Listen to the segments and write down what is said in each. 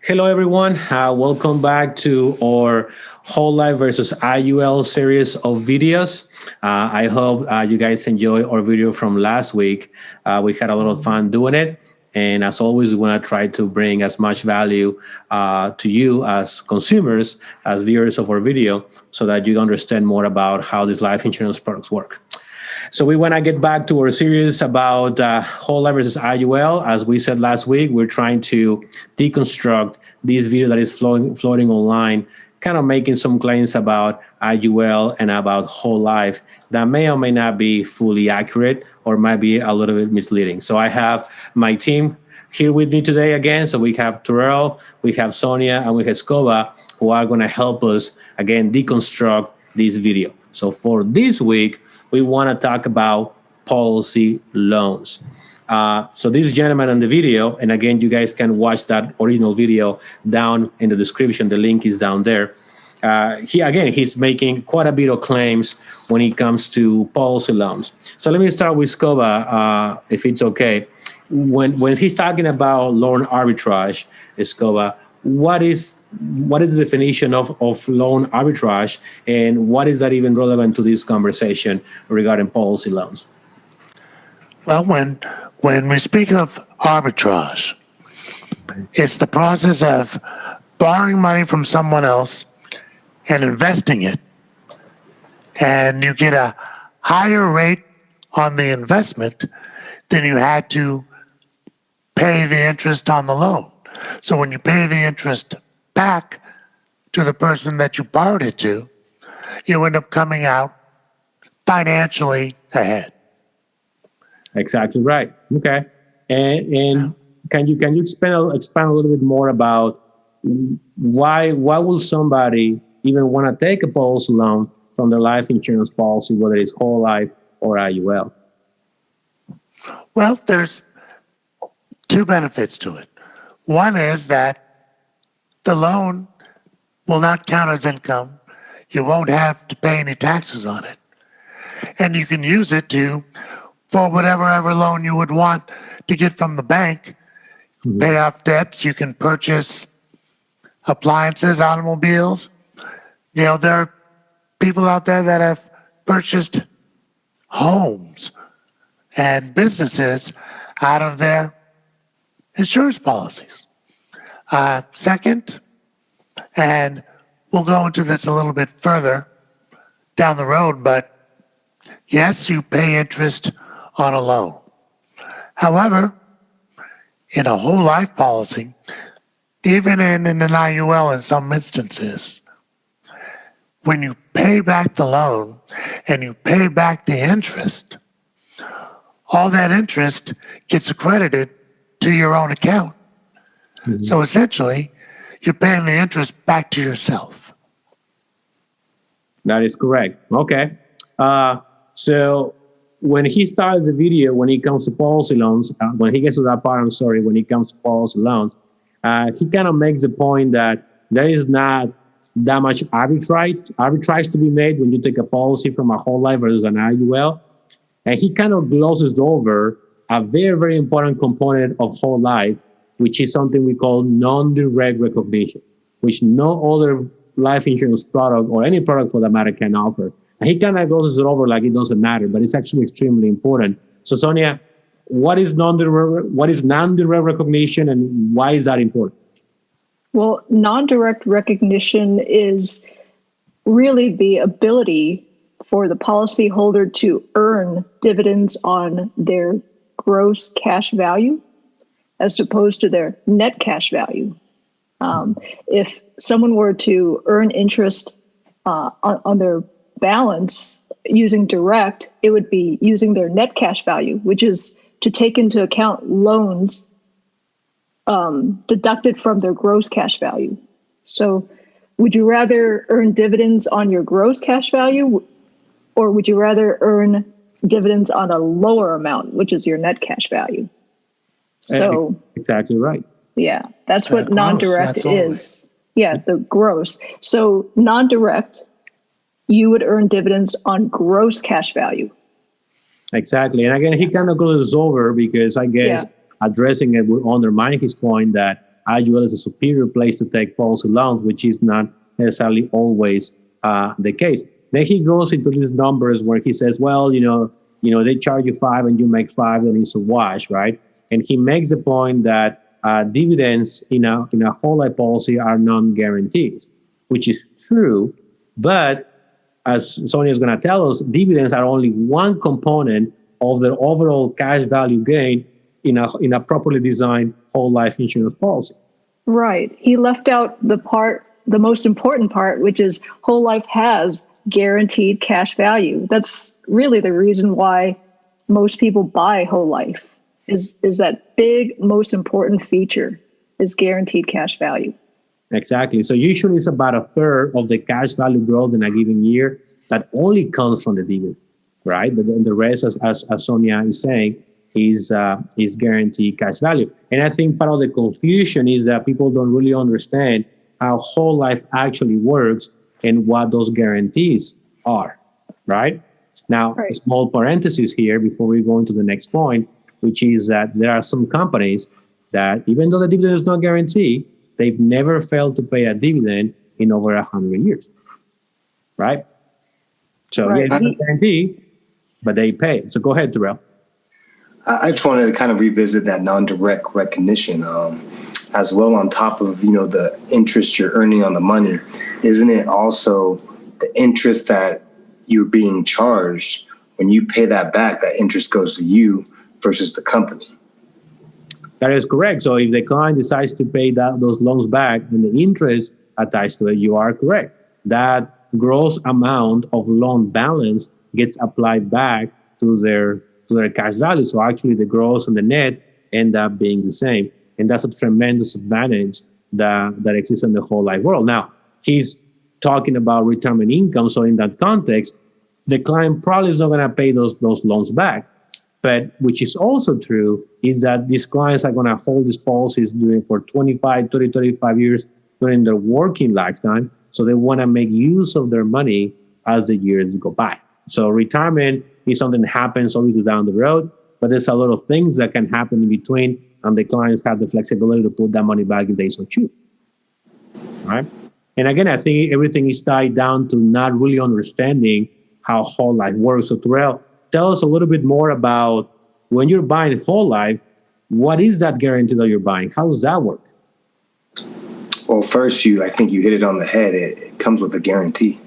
Hello, everyone. Welcome back to our Whole Life versus IUL series of videos. I hope you guys enjoy our video from last week. We had a lot of fun doing it. And as always, we want to try to bring as much value to you as consumers, as viewers of our video, so that you understand more about how these life insurance products work. So we want to get back to our series about whole life versus IUL. As we said last week, we're trying to deconstruct this video that is floating online, kind of making some claims about IUL and about whole life that may or may not be fully accurate or might be a little bit misleading. So I have my team here with me today again. So we have Terrell, we have Sonia, and we have Scoba, who are going to help us, again, deconstruct this video. So for this week, we want to talk about policy loans. So this gentleman in the video, and again, you guys can watch that original video down in the description. The link is down there. He's making quite a bit of claims when it comes to policy loans. So let me start with Scoba, if it's okay. When he's talking about loan arbitrage, Scoba, what is the definition of loan arbitrage, and what is that even relevant to this conversation regarding policy loans? Well, when we speak of arbitrage, it's the process of borrowing money from someone else and investing it, and you get a higher rate on the investment than you had to pay the interest on the loan. So when you pay the interest back to the person that you borrowed it to, you end up coming out financially ahead. Exactly right. Okay. And can you expand a little bit more about why will somebody even want to take a policy loan from their life insurance policy, whether it's whole life or IUL? Well, there's two benefits to it. One is that the loan will not count as income. You won't have to pay any taxes on it. And you can use it for whatever loan you would want to get from the bank. Mm-hmm. Pay off debts. You can purchase appliances, automobiles. You know, there are people out there that have purchased homes and businesses out of their insurance policies. Second, and we'll go into this a little bit further down the road, but yes, you pay interest on a loan. However, in a whole life policy, even in an IUL in some instances, when you pay back the loan and you pay back the interest, all that interest gets accredited to your own account. Mm-hmm. So essentially, you're paying the interest back to yourself. That is correct. Okay. So when he starts the video, when it comes to policy loans, when he gets to that part, when it comes to policy loans, he kind of makes the point that there is not that much arbitrage to be made when you take a policy from a whole life versus an IUL. And he kind of glosses over a very, very important component of whole life, which is something we call non-direct recognition, which no other life insurance product or any product for that matter can offer. And he kind of glosses it over like it doesn't matter, but it's actually extremely important. So Sonia, what is non-direct recognition, and why is that important? Well, non-direct recognition is really the ability for the policyholder to earn dividends on their gross cash value as opposed to their net cash value. If someone were to earn interest on their balance using direct, it would be using their net cash value, which is to take into account loans deducted from their gross cash value. So would you rather earn dividends on your gross cash value, or would you rather earn dividends on a lower amount, which is your net cash value? So exactly right. Yeah, that's what non-direct is. Yeah, the gross. So non-direct, you would earn dividends on gross cash value. Exactly. And again, he kind of goes over because I guess addressing it would undermine his point that IUL is a superior place to take policy loans, which is not necessarily always the case. Then he goes into these numbers where he says, well, they charge you 5 and you make 5, then it's a wash, right? And he makes the point that dividends in a whole life policy are non-guarantees, which is true. But as Sonia is going to tell us, dividends are only one component of the overall cash value gain in a properly designed whole life insurance policy. Right. He left out the most important part, which is whole life has guaranteed cash value. That's really the reason why most people buy whole life is that big, most important feature is guaranteed cash value. Exactly. So usually it's about a third of the cash value growth in a given year that only comes from the dividend, right? But then the rest, as Sonia is saying, is guaranteed cash value. And I think part of the confusion is that people don't really understand how whole life actually works and what those guarantees are, right? Now, a small parenthesis here before we go into the next point, which is that there are some companies that even though the dividend is not guaranteed, they've never failed to pay a dividend in over 100 years, right? So yeah, it's not guaranteed, but they pay. So go ahead, Terrell. I just wanted to kind of revisit that non-direct recognition as well. On top of, the interest you're earning on the money, isn't it also the interest that you're being charged? When you pay that back, that interest goes to you versus the company. That is correct. So if the client decides to pay those loans back and the interest attached to it, you are correct. That gross amount of loan balance gets applied back to their cash value. So actually the gross and the net end up being the same. And that's a tremendous advantage that exists in the whole life world. Now, he's talking about retirement income. So in that context, the client probably is not going to pay those loans back. But which is also true is that these clients are going to hold these policies for 25, 30, 35 years during their working lifetime. So they want to make use of their money as the years go by. So retirement is something that happens obviously down the road, but there's a lot of things that can happen in between, and the clients have the flexibility to put that money back if they so choose. Right? And again, I think everything is tied down to not really understanding how whole life works. So Terrell, tell us a little bit more about when you're buying whole life, what is that guarantee that you're buying? How does that work? Well, first, I think you hit it on the head. It comes with a guarantee.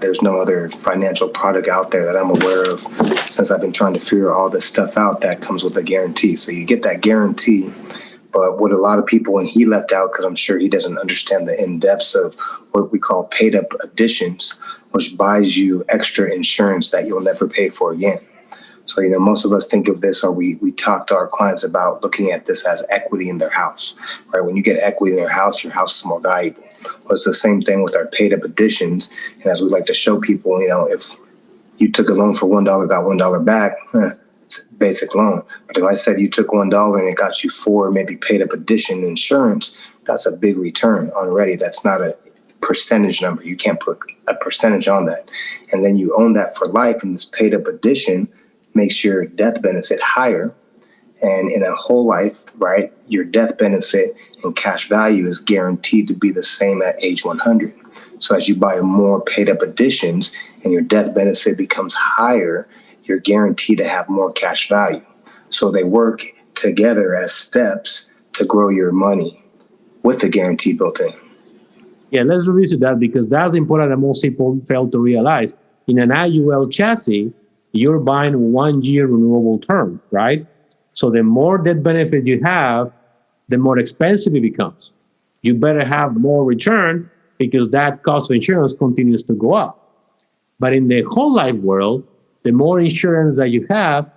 There's no other financial product out there that I'm aware of since I've been trying to figure all this stuff out that comes with a guarantee. So you get that guarantee. But what a lot of people, and he left out because I'm sure he doesn't understand the in-depths of what we call paid-up additions, which buys you extra insurance that you'll never pay for again. So, most of us think of this, or we talk to our clients about looking at this as equity in their house, right? When you get equity in your house is more valuable. Well, it's the same thing with our paid-up additions. And as we like to show people, if you took a loan for $1, got $1 back, it's a basic loan. But if I said you took $1 and it got you 4 maybe paid-up addition insurance, that's a big return already. That's not a percentage number. You can't put a percentage on that. And then you own that for life, and this paid-up addition makes your death benefit higher. And in a whole life, right, your death benefit and cash value is guaranteed to be the same at age 100. So as you buy more paid up additions and your death benefit becomes higher, you're guaranteed to have more cash value. So they work together as steps to grow your money with the guarantee built in. Yeah, let's revisit that because that's important that most people fail to realize. In an IUL chassis, you're buying 1 year renewable term, right? So the more death benefit you have, the more expensive it becomes. You better have more return because that cost of insurance continues to go up. But in the whole life world, the more insurance that you have,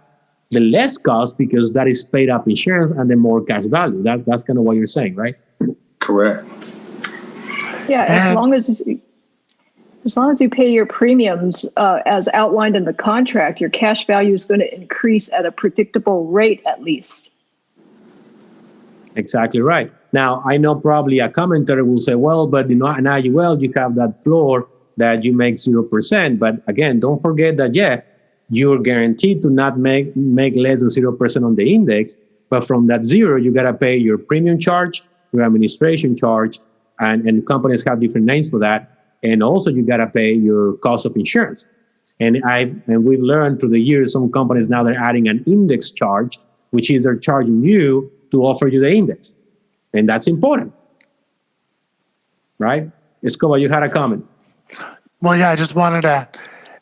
the less cost because that is paid up insurance and the more cash value. That's kind of what you're saying, right? Correct. Yeah, as long as you pay your premiums as outlined in the contract, your cash value is going to increase at a predictable rate at least. Exactly right. Now, I know probably a commentator will say, well, but in IUL, you have that floor that you make 0%. But again, don't forget that, you're guaranteed to not make less than 0% on the index. But from that zero, you got to pay your premium charge, your administration charge, and companies have different names for that. And also you got to pay your cost of insurance. And we've learned through the years, some companies now they're adding an index charge, which is they're charging you to offer you the index. And that's important, right? Escobar, you had a comment. Well, yeah, I just wanted to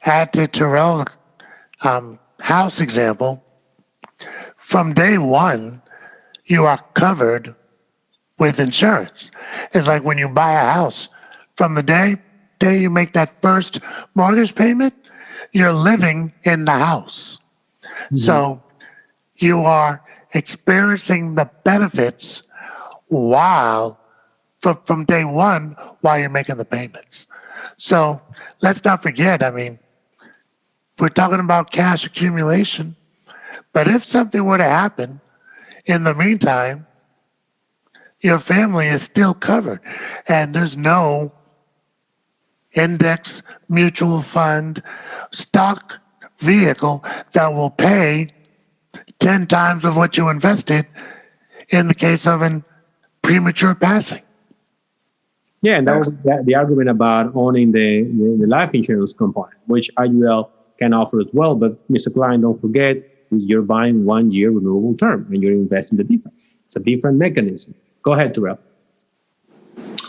add to Terrell's house example. From day one, you are covered with insurance. It's like when you buy a house, from the day you make that first mortgage payment, you're living in the house. Mm-hmm. So you are experiencing the benefits from day one while you're making the payments. So let's not forget, I mean, we're talking about cash accumulation, but if something were to happen in the meantime, your family is still covered, and there's no index mutual fund stock vehicle that will pay 10 times of what you invested in the case of an premature passing. Yeah, and that was the argument about owning the life insurance component, which IUL can offer as well. But Mr. Klein, don't forget, is you're buying 1 year renewable term and you're investing the difference. It's a different mechanism. Go ahead, Terrell.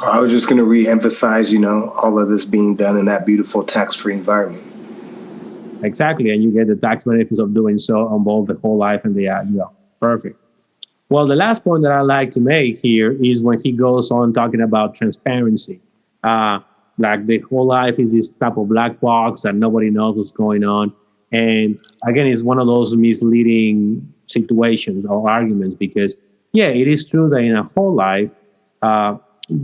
I was just going to re-emphasize, all of this being done in that beautiful tax-free environment. Exactly, and you get the tax benefits of doing so on both the whole life and the IUL. Perfect. Well, the last point that I like to make here is when he goes on talking about transparency. Like the whole life is this type of black box that nobody knows what's going on. And again, it's one of those misleading situations or arguments because, yeah, it is true that in a whole life,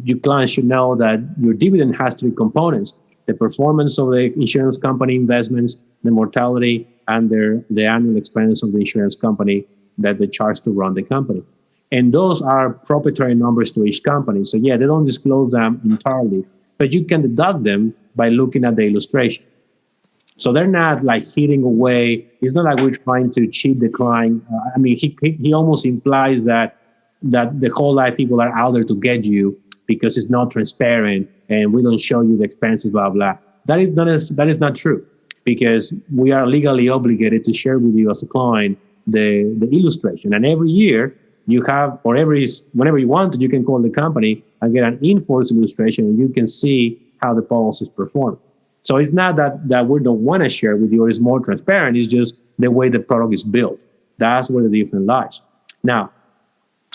your clients should know that your dividend has three components: the performance of the insurance company investments, the mortality, and the annual expense of the insurance company that they charge to run the company. And those are proprietary numbers to each company. So yeah, they don't disclose them entirely, but you can deduct them by looking at the illustration. So they're not like hitting away. It's not like we're trying to cheat the client. I mean, he almost implies that the whole life people are out there to get you because it's not transparent and we don't show you the expenses, blah, blah. That is not true, because we are legally obligated to share with you as a client the illustration. And every year you have, or whenever you want to, you can call the company and get an in-force illustration and you can see how the policies perform. So it's not that we don't want to share with you or it's more transparent. It's just the way the product is built. That's where the difference lies. Now,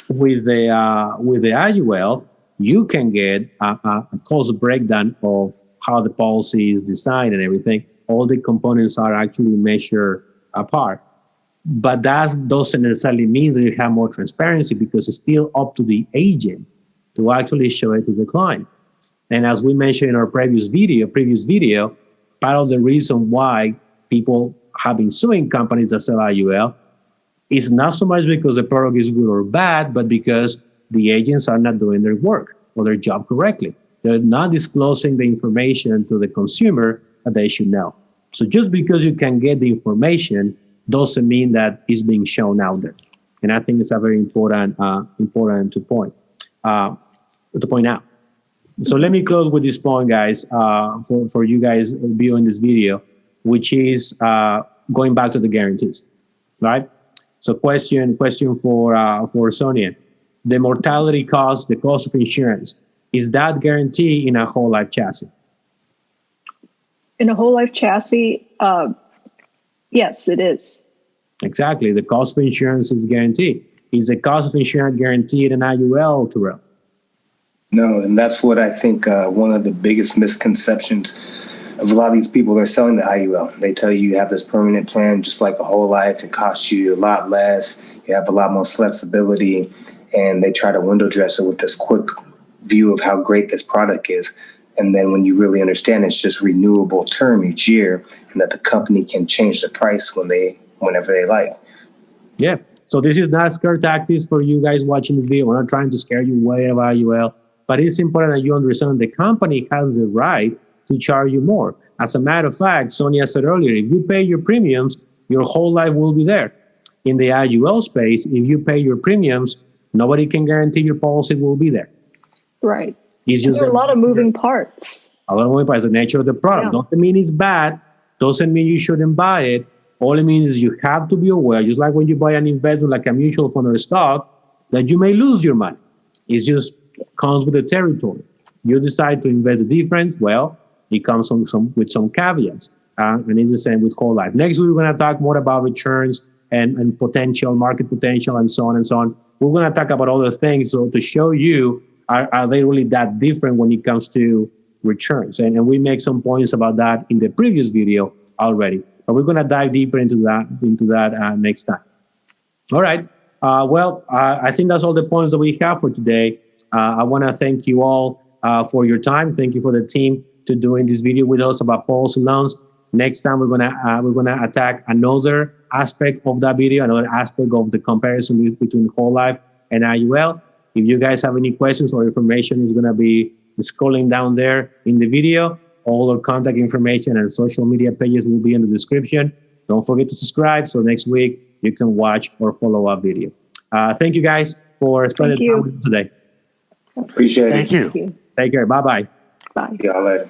with the IUL, you can get a cost breakdown of how the policy is designed and everything. All the components are actually measured apart. But that doesn't necessarily mean that you have more transparency, because it's still up to the agent to actually show it to the client. And as we mentioned in our previous video, part of the reason why people have been suing companies that sell IUL is not so much because the product is good or bad, but because the agents are not doing their work or their job correctly. They're not disclosing the information to the consumer that they should know. So just because you can get the information doesn't mean that it's being shown out there. And I think it's a very important to point out. So let me close with this point, guys, for you guys viewing this video, which is going back to the guarantees, right? So question for Sonia: the mortality cost, the cost of insurance, is that guarantee in a whole life chassis? In a whole life chassis, yes, it is. Exactly. The cost of insurance is guaranteed. Is the cost of insurance guaranteed in IUL, Terrell? No, and that's what I think one of the biggest misconceptions of a lot of these people that are selling the IUL. They tell you have this permanent plan just like a whole life. It costs you a lot less. You have a lot more flexibility. And they try to window dress it with this quick view of how great this product is. And then when you really understand it's just renewable term each year, and that the company can change the price whenever they like. Yeah. So this is not scare tactics for you guys watching the video. We're not trying to scare you away about IUL, but it's important that you understand the company has the right to charge you more. As a matter of fact, Sonia said earlier, if you pay your premiums, your whole life will be there. In the IUL space, if you pay your premiums, Nobody can guarantee your policy will be there. Right. It's just There are a lot of moving parts. a lot of moving parts. The nature of the product Yeah. doesn't mean it's bad. Doesn't mean you shouldn't buy it. All it means is you have to be aware, just like when you buy an investment like a mutual fund or a stock, that you may lose your money. It just comes with the territory. You decide to invest the difference, well, it comes with some caveats. And it's the same with whole life. Next week, we're going to talk more about returns and potential, market potential, and so on and so on. We're going to talk about other things so to show you, are they really that different when it comes to returns? And we make some points about that in the previous video already. But we're going to dive deeper into that next time. All right. I think that's all the points that we have for today. I want to thank you all for your time. Thank you for the team to doing this video with us about policy loans. Next time we're gonna attack another aspect of that video, another aspect of the comparison between whole life and IUL. If you guys have any questions or information, is gonna be scrolling down there in the video. All our contact information and social media pages will be in the description. Don't forget to subscribe so next week you can watch or follow our video. Thank you guys for spending time with us today. Appreciate it. Thank you. Thank you. Take care. Bye-bye. Bye. Y'all later.